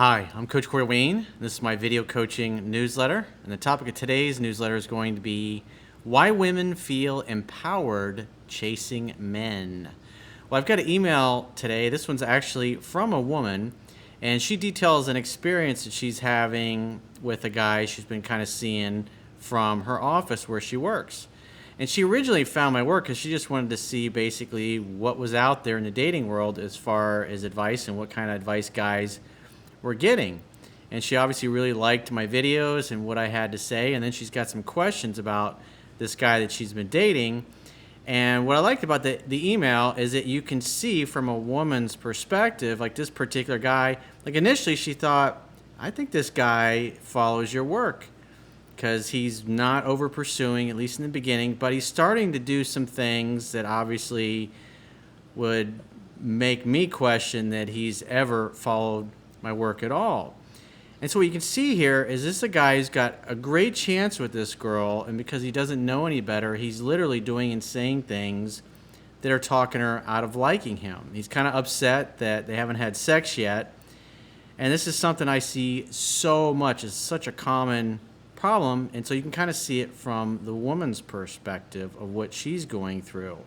Hi, I'm Coach Cory Wayne. This is my video coaching newsletter, and the topic of today's newsletter is going to be why women feel empowered chasing men. Well, I've got an email today. This one's actually from a woman, and she details an experience that she's having with a guy she's been kind of seeing from her office where she works. And she originally found my work because she just wanted to see basically what was out there in the dating world as far as advice and what kind of advice guys were getting. And she obviously really liked my videos and what I had to say. And then she's got some questions about this guy that she's been dating. And what I liked about the email is that you can see from a woman's perspective, like this particular guy, like initially she thought, I think this guy follows your work because he's not over pursuing, at least in the beginning, but he's starting to do some things that obviously would make me question that he's ever followed my work at all. And so what you can see here is this is a guy who's got a great chance with this girl, and because he doesn't know any better, he's literally doing and saying things that are talking her out of liking him. He's kind of upset that they haven't had sex yet, and this is something I see so much. It's such a common problem, and so you can kind of see it from the woman's perspective of what she's going through.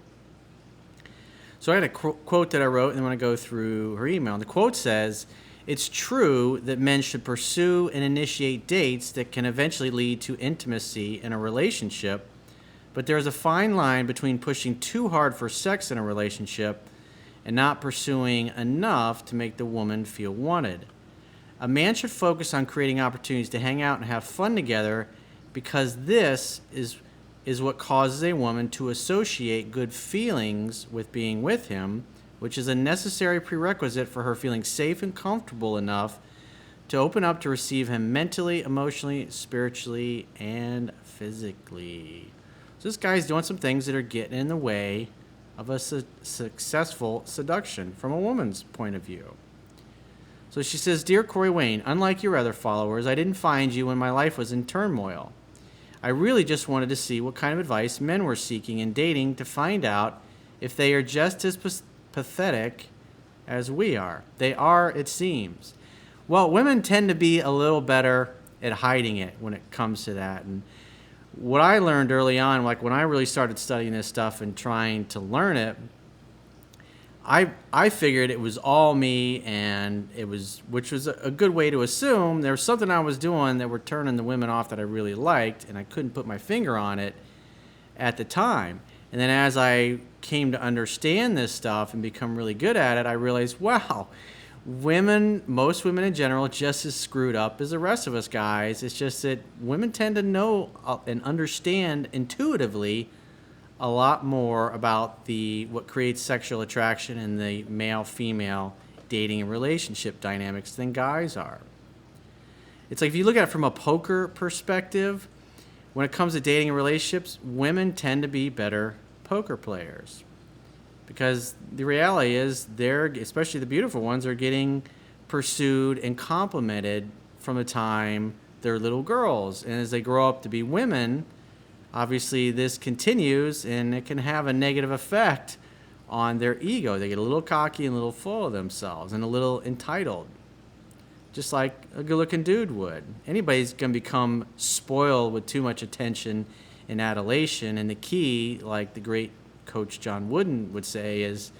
So I had a quote that I wrote, and I want to go through her email. And the quote says, "It's true that men should pursue and initiate dates that can eventually lead to intimacy in a relationship, but there's a fine line between pushing too hard for sex in a relationship and not pursuing enough to make the woman feel wanted. A man should focus on creating opportunities to hang out and have fun together because this is what causes a woman to associate good feelings with being with him, which is a necessary prerequisite for her feeling safe and comfortable enough to open up to receive him mentally, emotionally, spiritually, and physically." So this guy's doing some things that are getting in the way of a successful seduction from a woman's point of view. So she says, "Dear Cory Wayne, unlike your other followers, I didn't find you when my life was in turmoil. I really just wanted to see what kind of advice men were seeking in dating to find out if they are just as pathetic as we are. They are, it seems." Well, women tend to be a little better at hiding it when it comes to that. And what I learned early on, like when I really started studying this stuff and trying to learn it, I figured it was all me, and which was a good way to assume there was something I was doing that were turning the women off that I really liked, and I couldn't put my finger on it at the time. And then as I came to understand this stuff and become really good at it, I realized, wow, most women in general, just as screwed up as the rest of us guys. It's just that women tend to know and understand intuitively a lot more about what creates sexual attraction in the male-female dating and relationship dynamics than guys are. It's like if you look at it from a poker perspective, when it comes to dating and relationships, women tend to be better poker players because the reality is especially the beautiful ones, are getting pursued and complimented from the time they're little girls. And as they grow up to be women, obviously this continues, and it can have a negative effect on their ego. They get a little cocky and a little full of themselves and a little entitled, just like a good-looking dude would. Anybody's going to become spoiled with too much attention and adulation, and the key, like the great Coach John Wooden would say, is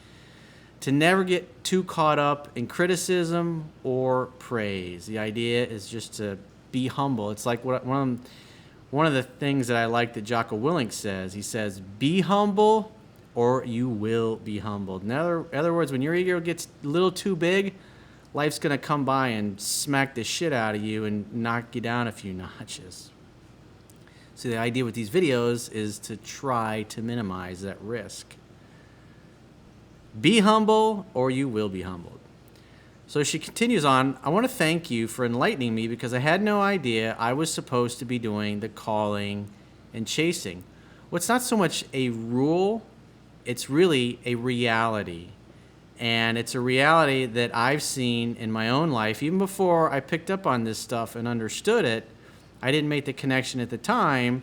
to never get too caught up in criticism or praise. The idea is just to be humble. It's like one of the things that I like that Jocko Willink says. He says, "Be humble or you will be humbled." In other words, when your ego gets a little too big, life's going to come by and smack the shit out of you and knock you down a few notches. So the idea with these videos is to try to minimize that risk. Be humble or you will be humbled. So she continues on, "I want to thank you for enlightening me because I had no idea I was supposed to be doing the calling and chasing." Well, it's not so much a rule, it's really a reality. And it's a reality that I've seen in my own life. Even before I picked up on this stuff and understood it, I didn't make the connection at the time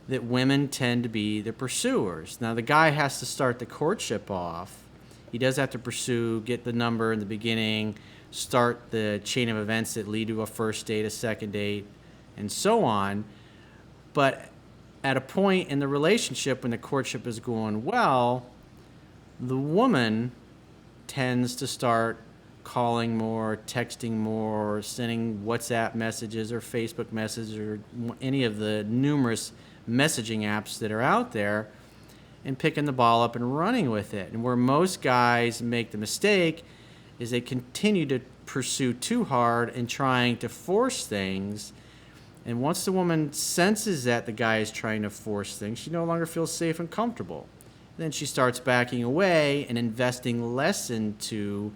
that women tend to be the pursuers. Now, the guy has to start the courtship off. He does have to pursue, get the number in the beginning, start the chain of events that lead to a first date, a second date, and so on. But at a point in the relationship when the courtship is going well, the woman tends to start calling more, texting more, sending WhatsApp messages or Facebook messages or any of the numerous messaging apps that are out there, and picking the ball up and running with it. And where most guys make the mistake is they continue to pursue too hard and trying to force things. And once the woman senses that the guy is trying to force things, she no longer feels safe and comfortable. Then she starts backing away and investing less into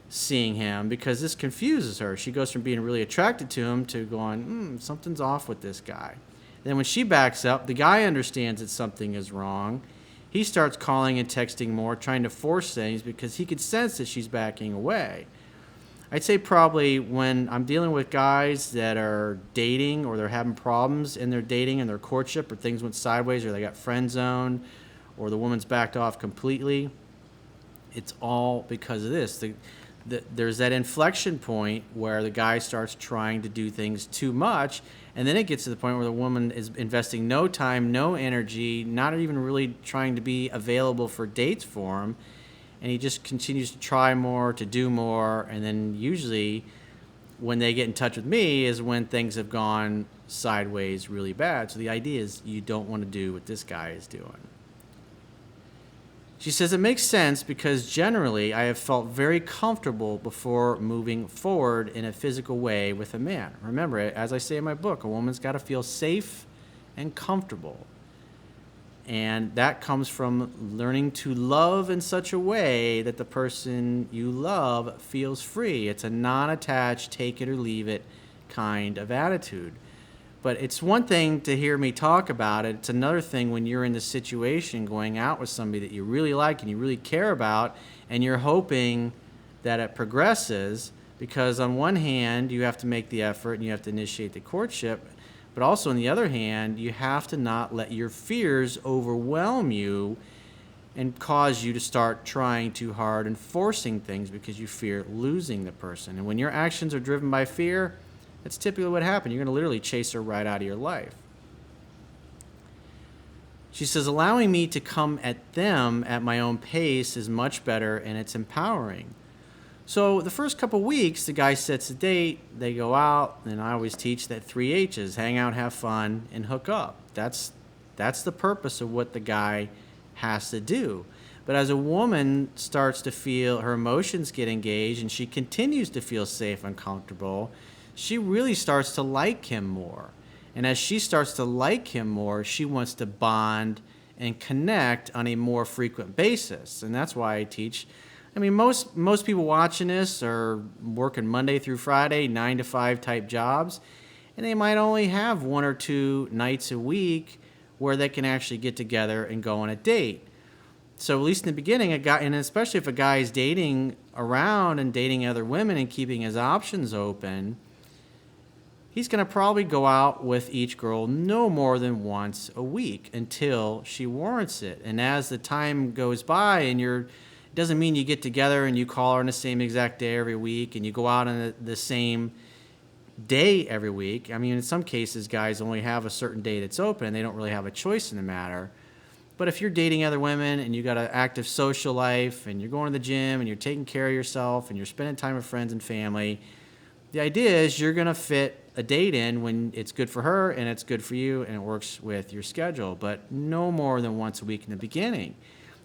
seeing him, because this confuses her. She goes from being really attracted to him to going, something's off with this guy. And then when she backs up, the guy understands that something is wrong. He starts calling and texting more, trying to force things because he could sense that she's backing away. I'd say probably when I'm dealing with guys that are dating or they're having problems in their dating and their courtship, or things went sideways, or they got friend zoned, or the woman's backed off completely, it's all because of this. There's that inflection point where the guy starts trying to do things too much, and then it gets to the point where the woman is investing no time, no energy, not even really trying to be available for dates for him, and he just continues to try more, to do more, and then usually when they get in touch with me is when things have gone sideways really bad. So the idea is you don't want to do what this guy is doing. She says it makes sense because generally I have felt very comfortable before moving forward in a physical way with a man. Remember, as I say in my book, a woman's got to feel safe and comfortable. And that comes from learning to love in such a way that the person you love feels free. It's a non-attached, take it or leave it kind of attitude. But it's one thing to hear me talk about it. It's another thing when you're in the situation going out with somebody that you really like and you really care about, and you're hoping that it progresses, because on one hand, you have to make the effort and you have to initiate the courtship. But also on the other hand, you have to not let your fears overwhelm you and cause you to start trying too hard and forcing things because you fear losing the person. And when your actions are driven by fear, that's typically what happens. You're going to literally chase her right out of your life. She says, allowing me to come at them at my own pace is much better, and it's empowering. So the first couple weeks, the guy sets a date, they go out, and I always teach that 3 H's, hang out, have fun, and hook up. That's the purpose of what the guy has to do. But as a woman starts to feel her emotions get engaged and she continues to feel safe and comfortable, she really starts to like him more. And as she starts to like him more, she wants to bond and connect on a more frequent basis. And that's why I teach. I mean, most people watching this are working Monday through Friday, 9 to 5 type jobs, and they might only have 1 or 2 nights a week where they can actually get together and go on a date. So at least in the beginning, a guy, and especially if a guy is dating around and dating other women and keeping his options open, he's going to probably go out with each girl no more than once a week until she warrants it. And as the time goes by, and it doesn't mean you get together and you call her on the same exact day every week and you go out on the same day every week. I mean, in some cases, guys only have a certain day that's open and they don't really have a choice in the matter. But if you're dating other women and you got an active social life and you're going to the gym and you're taking care of yourself and you're spending time with friends and family, the idea is you're going to fit a date in when it's good for her and it's good for you and it works with your schedule, but no more than once a week in the beginning.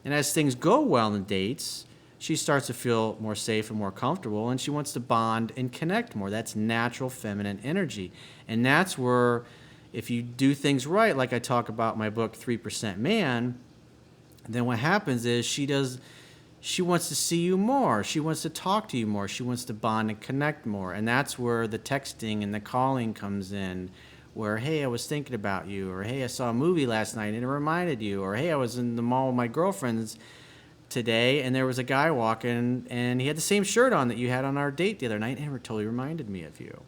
And as things go well in dates, she starts to feel more safe and more comfortable, and she wants to bond and connect more. That's natural feminine energy. And that's where, if you do things right, like I talk about in my book, 3% Man, then what happens is she wants to see you more. She wants to talk to you more. She wants to bond and connect more. And that's where the texting and the calling comes in, where, hey, I was thinking about you, or hey, I saw a movie last night and it reminded you, or hey, I was in the mall with my girlfriends today and there was a guy walking and he had the same shirt on that you had on our date the other night and it totally reminded me of you.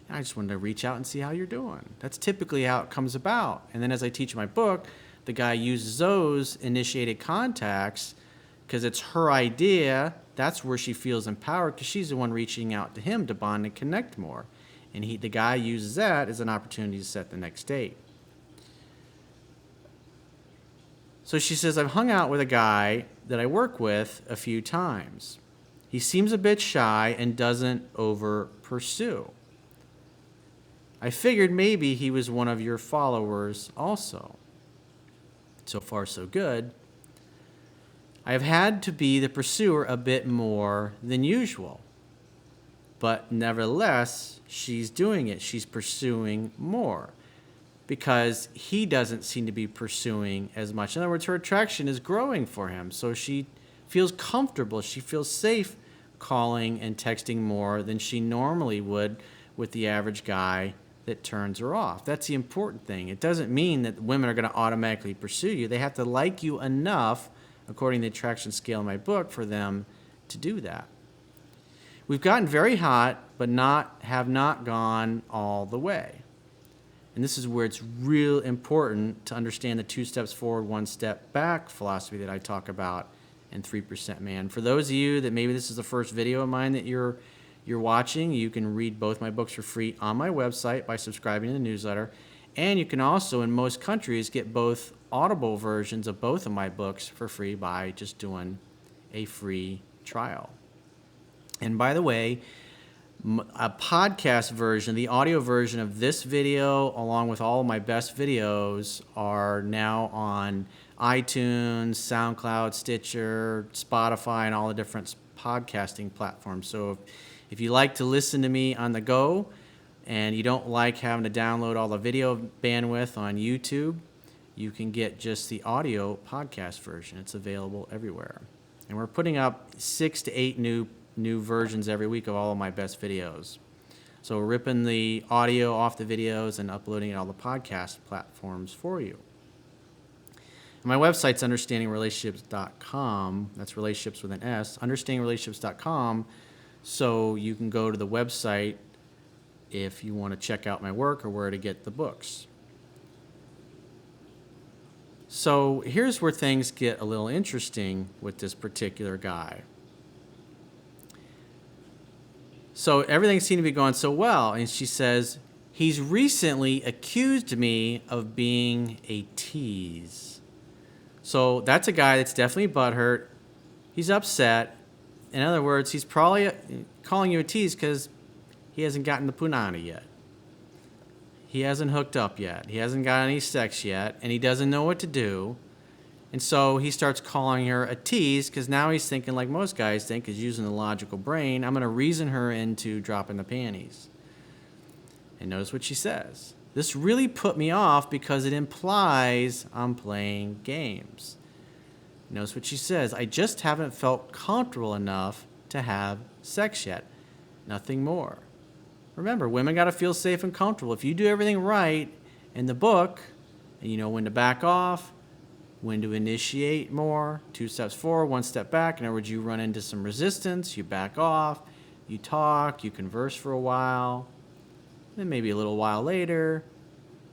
And I just wanted to reach out and see how you're doing. That's typically how it comes about. And then as I teach my book, the guy uses those initiated contacts because it's her idea that's where she feels empowered because she's the one reaching out to him to bond and connect more. And the guy uses that as an opportunity to set the next date. So she says, I've hung out with a guy that I work with a few times. He seems a bit shy and doesn't over pursue. I figured maybe he was one of your followers also. So far, so good. I have had to be the pursuer a bit more than usual. But nevertheless, she's doing it. She's pursuing more because he doesn't seem to be pursuing as much. In other words, her attraction is growing for him. So she feels comfortable. She feels safe calling and texting more than she normally would with the average guy that turns her off. That's the important thing. It doesn't mean that women are going to automatically pursue you. They have to like you enough, according to the attraction scale in my book, for them to do that. We've gotten very hot, but have not gone all the way. And this is where it's real important to understand the 2 steps forward, 1 step back philosophy that I talk about in 3% Man. For those of you that maybe this is the first video of mine that you're watching, you can read both my books for free on my website by subscribing to the newsletter. And you can also, in most countries, get both Audible versions of both of my books for free by just doing a free trial. And by the way, a podcast version, the audio version of this video, along with all of my best videos, are now on iTunes, SoundCloud, Stitcher, Spotify, and all the different podcasting platforms. So if you like to listen to me on the go and you don't like having to download all the video bandwidth on YouTube, you can get just the audio podcast version. It's available everywhere. And we're putting up 6 to 8 new versions every week of all of my best videos. So we're ripping the audio off the videos and uploading it on all the podcast platforms for you. And my website's understandingrelationships.com. That's relationships with an S. Understandingrelationships.com. So you can go to the website if you want to check out my work or where to get the books. So here's where things get a little interesting with this particular guy. So everything seemed to be going so well, and she says, he's recently accused me of being a tease. So that's a guy that's definitely butthurt. He's upset. In other words, he's probably calling you a tease because he hasn't gotten the punani yet. He hasn't hooked up yet. He hasn't got any sex yet, and he doesn't know what to do. And so he starts calling her a tease because now he's thinking like most guys think, is using the logical brain. I'm going to reason her into dropping the panties. And notice what she says. This really put me off because it implies I'm playing games. Notice what she says. I just haven't felt comfortable enough to have sex yet. Nothing more. Remember, women got to feel safe and comfortable. If you do everything right in the book, and you know when to back off, when to initiate more, 2 steps forward, 1 step back. In other words, you run into some resistance, you back off, you talk, you converse for a while, then maybe a little while later,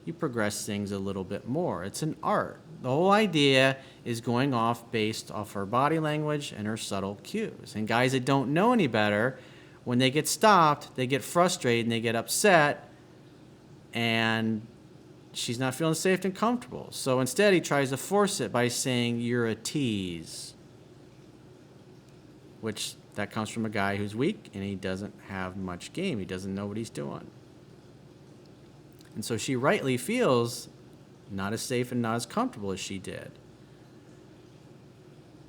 you progress things a little bit more. It's an art. The whole idea is going off based off her body language and her subtle cues. And guys that don't know any better, when they get stopped, they get frustrated and they get upset, and she's not feeling safe and comfortable. So instead, he tries to force it by saying, you're a tease. Which, that comes from a guy who's weak and he doesn't have much game. He doesn't know what he's doing. And so she rightly feels not as safe and not as comfortable as she did.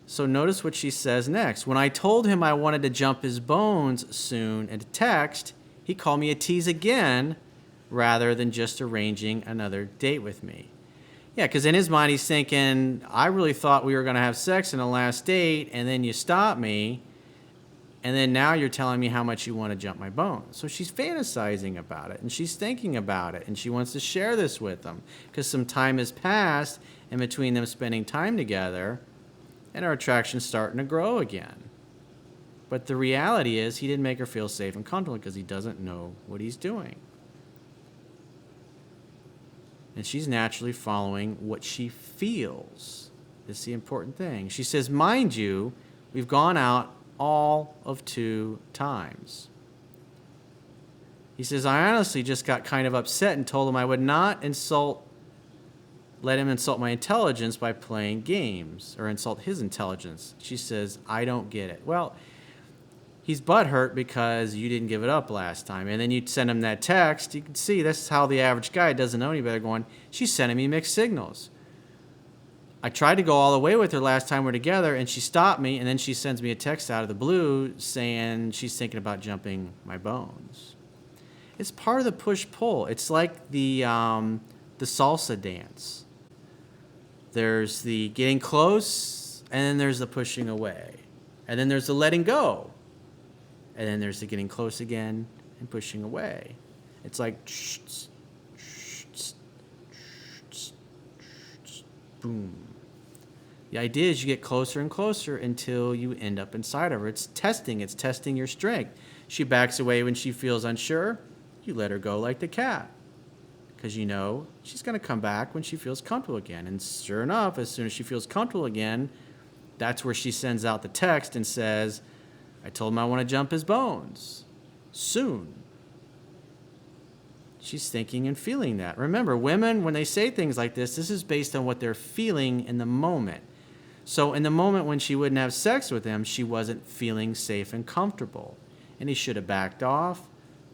So notice what she says next. When I told him I wanted to jump his bones soon in a text, he called me a tease again, rather than just arranging another date with me. Yeah, because in his mind, he's thinking, I really thought we were going to have sex in the last date, and then you stopped me, and then now you're telling me how much you want to jump my bones. So she's fantasizing about it, and she's thinking about it, and she wants to share this with him, because some time has passed in between them spending time together, and her attraction's starting to grow again. But the reality is, he didn't make her feel safe and comfortable because he doesn't know what he's doing. And she's naturally following what she feels. This is the important thing. She says, mind you, we've gone out all of 2 times. He says, I honestly just got kind of upset and told him I would not let him insult my intelligence by playing games, or insult his intelligence. She says, I don't get it. Well, he's butthurt because you didn't give it up last time. And then you send him that text. You can see that's how the average guy doesn't know any better, going, she's sending me mixed signals. I tried to go all the way with her last time we're together, and she stopped me, and then she sends me a text out of the blue saying she's thinking about jumping my bones. It's part of the push-pull. It's like the salsa dance. There's the getting close, and then there's the pushing away. And then there's the letting go. And then there's the getting close again and pushing away. It's like boom. The idea is you get closer and closer until you end up inside of her. It's testing your strength. She backs away when she feels unsure. You let her go like the cat, because you know she's going to come back when she feels comfortable again. And sure enough, as soon as she feels comfortable again, that's where she sends out the text and says, I told him I want to jump his bones soon. She's thinking and feeling that. Remember, women, when they say things like this is based on what they're feeling in the moment. So in the moment when she wouldn't have sex with him, she wasn't feeling safe and comfortable. And he should have backed off,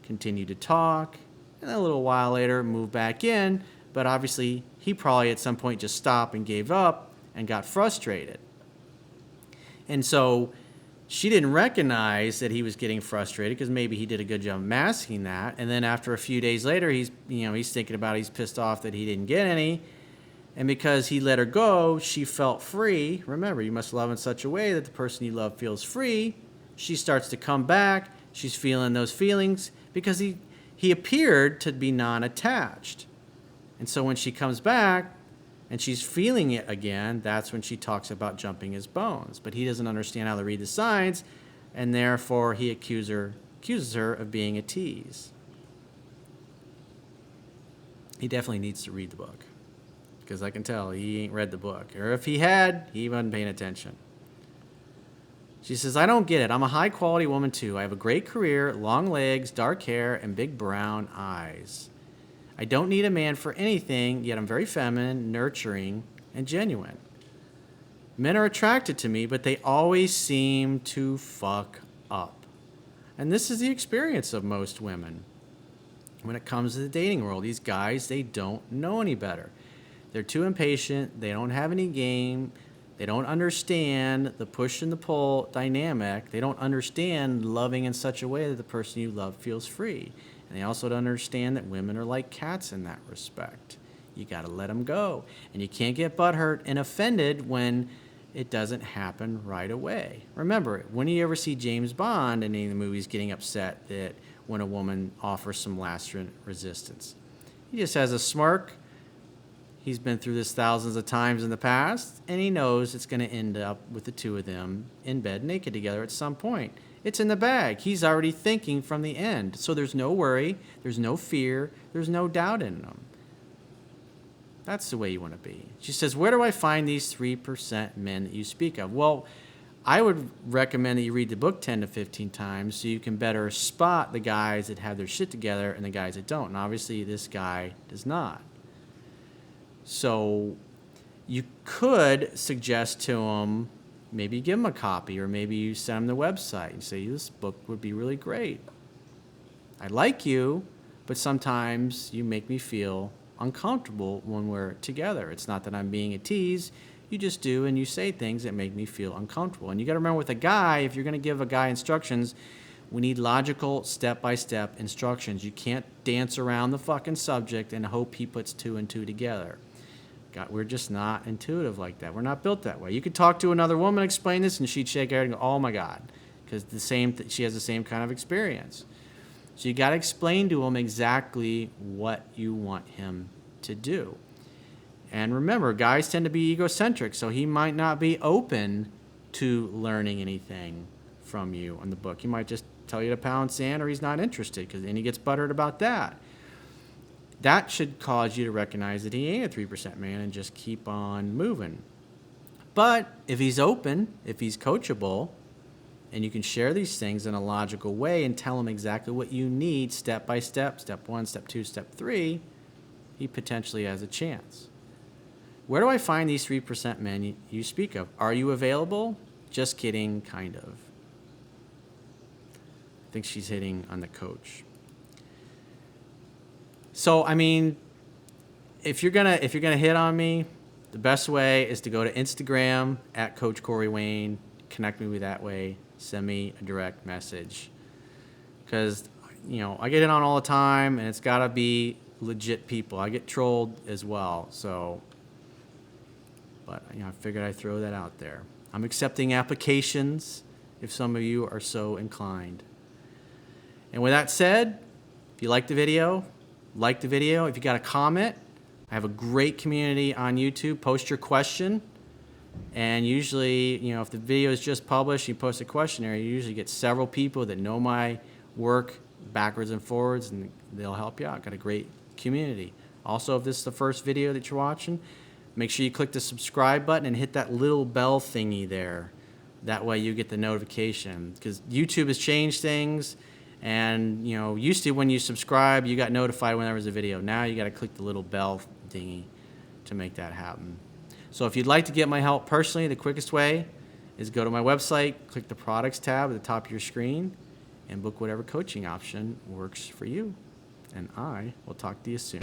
continued to talk, and then a little while later moved back in. But obviously, he probably at some point just stopped and gave up and got frustrated. And so she didn't recognize that he was getting frustrated, because maybe he did a good job masking that. And then after a few days later, he's thinking about it. He's pissed off that he didn't get any. And because he let her go, she felt free. Remember, you must love in such a way that the person you love feels free. She starts to come back. She's feeling those feelings because he appeared to be non-attached. And so when she comes back and she's feeling it again, that's when she talks about jumping his bones. But he doesn't understand how to read the signs, and therefore he accuses her of being a tease. He definitely needs to read the book, because I can tell he ain't read the book. Or if he had, he wasn't paying attention. She says, I don't get it. I'm a high-quality woman, too. I have a great career, long legs, dark hair, and big brown eyes. I don't need a man for anything, yet I'm very feminine, nurturing, and genuine. Men are attracted to me, but they always seem to fuck up. And this is the experience of most women. When it comes to the dating world, these guys, they don't know any better. They're too impatient. They don't have any game. They don't understand the push and the pull dynamic. They don't understand loving in such a way that the person you love feels free. And they also don't understand that women are like cats in that respect. You got to let them go. And you can't get butthurt and offended when it doesn't happen right away. Remember, when you ever see James Bond in any of the movies getting upset that when a woman offers some last resistance? He just has a smirk. He's been through this thousands of times in the past, and he knows it's going to end up with the two of them in bed naked together at some point. It's in the bag. He's already thinking from the end. So there's no worry, there's no fear, there's no doubt in him. That's the way you want to be. She says, where do I find these 3% men that you speak of? Well, I would recommend that you read the book 10 to 15 times so you can better spot the guys that have their shit together and the guys that don't. And obviously this guy does not. So you could suggest to him, maybe give him a copy, or maybe you send him the website and say, this book would be really great. I like you, but sometimes you make me feel uncomfortable when we're together. It's not that I'm being a tease. You just do, and you say things that make me feel uncomfortable. And you got to remember, with a guy, if you're going to give a guy instructions, we need logical, step-by-step instructions. You can't dance around the fucking subject and hope he puts 2 and 2 together. God, we're just not intuitive like that. We're not built that way. You could talk to another woman, explain this, and she'd shake her head and go, oh my God, because she has the same kind of experience. So you got to explain to him exactly what you want him to do. And remember, guys tend to be egocentric, so he might not be open to learning anything from you on the book. He might just tell you to pound sand, or he's not interested, because then he gets buttered about that. That should cause you to recognize that he ain't a 3% man and just keep on moving. But if he's open, if he's coachable, And you can share these things in a logical way and tell them exactly what you need step by step, step 1, step 2, step 3, he potentially has a chance. Where do I find these 3% men you speak of? Are you available? Just kidding, kind of. I think she's hitting on the coach. So, I mean, if you're gonna hit on me, the best way is to go to Instagram at Coach Cory Wayne, connect me with that way, send me a direct message. Because, I get it on all the time, and it's got to be legit people. I get trolled as well, so, but, I figured I'd throw that out there. I'm accepting applications if some of you are so inclined. And with that said, if you like the video, like the video. If you got a comment, I have a great community on YouTube. Post your question. And usually, if the video is just published, you post a questionnaire, you usually get several people that know my work backwards and forwards, and they'll help you out. Got a great community. Also, if this is the first video that you're watching, make sure you click the subscribe button and hit that little bell thingy there. That way you get the notification. Because YouTube has changed things, and used to when you subscribe, you got notified when there was a video. Now you got to click the little bell thingy to make that happen. So if you'd like to get my help personally, the quickest way is go to my website, click the products tab at the top of your screen, and book whatever coaching option works for you. And I will talk to you soon.